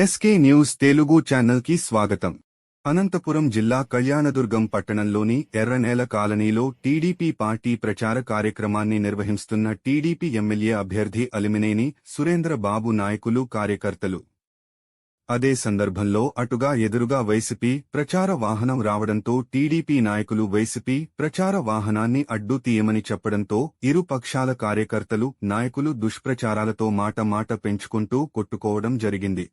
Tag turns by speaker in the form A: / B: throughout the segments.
A: SK news Telugu channel కి స్వాగతం. అనంతపురం జిల్లా కళ్యాణదుర్గం పట్టణంలోని ఎర్రనేల కాలనీలో టీడీపీ పార్టీ ప్రచార కార్యక్రమాన్ని నిర్వహిస్తున్న టీడీపీ ఎమ్మెల్యే అభ్యర్థి అలిమినేని సురేంద్ర బాబు నాయకులు కార్యకర్తలు. అదే సందర్భంలో అటుగా ఎదురుగా వైసీపీ ప్రచార వాహనం రావడంతో టీడీపీ నాయకులు వైసీపీ ప్రచార వాహనాన్ని అడ్డు తీయమని చెప్పడంతో ఇరు పక్షాల కార్యకర్తలు నాయకులు దుష్ప్రచారాలతో మాట పెంచుకుంటూ కొట్టుకోవడం జరిగింది.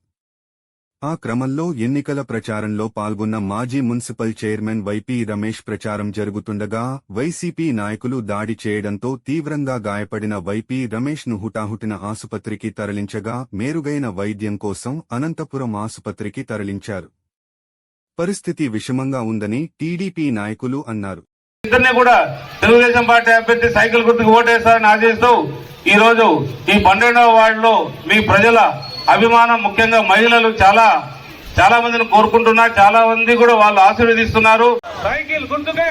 A: ఆ క్రమంలో ఎన్నికల ప్రచారంలో పాల్గొన్న మాజీ మున్సిపల్ చైర్మన్ వైపీ రమేష్ ప్రచారం జరుగుతుండగా వైసీపీ నాయకులు దాడి చేయడంతో తీవ్రంగా గాయపడిన వైపీ రమేష్ ను హుటాహుటిన ఆసుపత్రికి తరలించగా మెరుగైన వైద్యం కోసం అనంతపురం ఆసుపత్రికి తరలించారు. పరిస్థితి విషమంగా ఉందని టీడీపీ నాయకులు అన్నారు.
B: తెలుగుదేశం పార్టీ అభ్యర్థి సైకిల్ గుర్తుకు ఓటేస్తారని ఆశిస్తూ ఈ రోజు ఈ 12వ వార్డులో మీ ప్రజల అభిమానం, ముఖ్యంగా మహిళలు చాలా మందిని కోరుకుంటున్నారు. చాలా మంది కూడా వాళ్ళు ఆశీర్వదిస్తున్నారు. సైకిల్ గుర్తుకే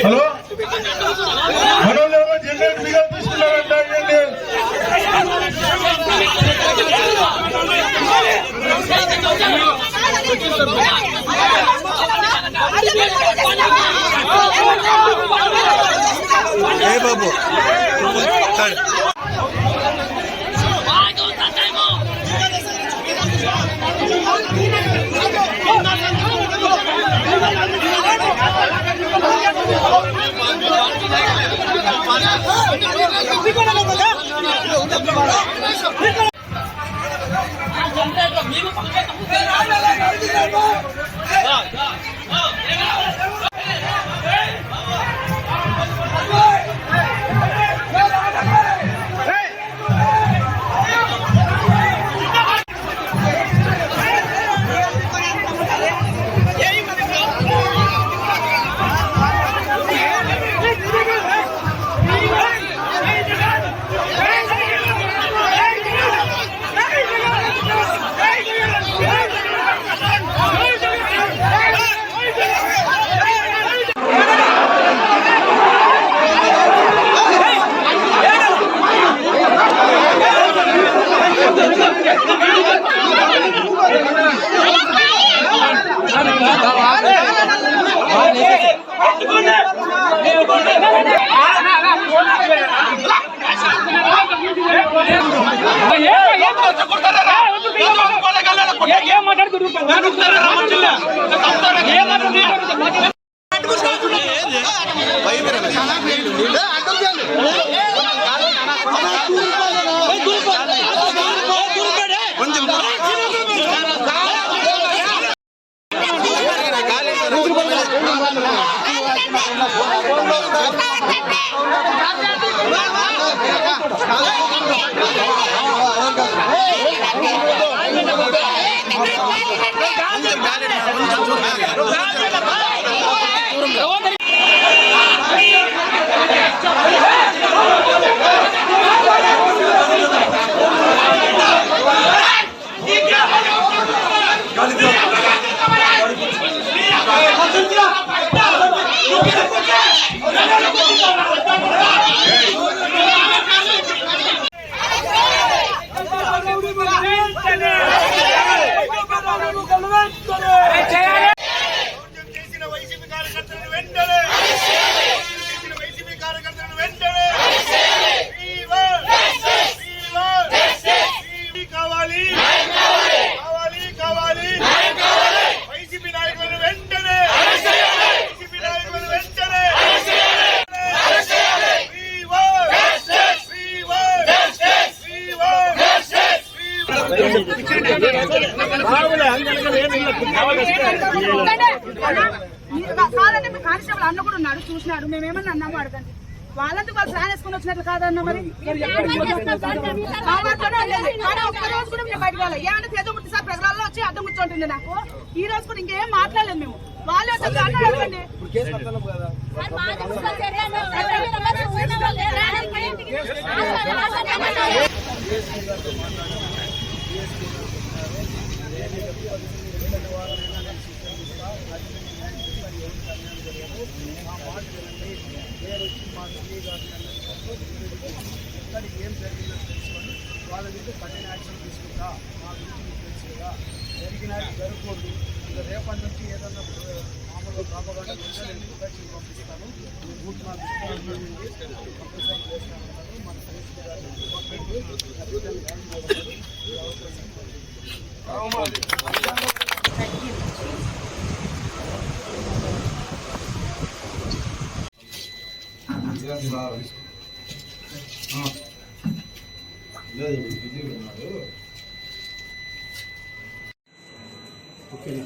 B: హలో మనోళ్ళు జనరేట్ బిగర్ తీసుకున్నారంటే బాబు
C: అన్నాడు, మేమేమన్నా అన్నాము అడగండి. వాళ్ళంతా వాళ్ళు ప్లాన్ వేసుకుని వచ్చినట్లు కాదన్న మరి ఒక్క రోజు కూడా మేము బయట కావాలి. ఏమంటే ఏదో ఒకటి సార్ ప్రజలలో వచ్చి అర్థం కూర్చోంటుంది నాకు. ఈ రోజు కూడా ఇంకేం మాట్లాడలేదు మేము. వాళ్ళే వచ్చి అడగండి.
D: ఏం జరిగిందో తెలుసుకొని వాళ్ళ మీద కఠిన యాక్షన్ తీసుకుంటా. మా గురించి మీకు తెలుసు కదా, జరిగిన జరగకూడదు. ఇక రేపటి నుంచి ఏదన్నా మామూలుగా ప్రాపగానే ఇన్ఫెక్షన్ పంపిస్తాను. బూట్ నా కంపల్సరీ చేస్తాను. మన ఓకేనా.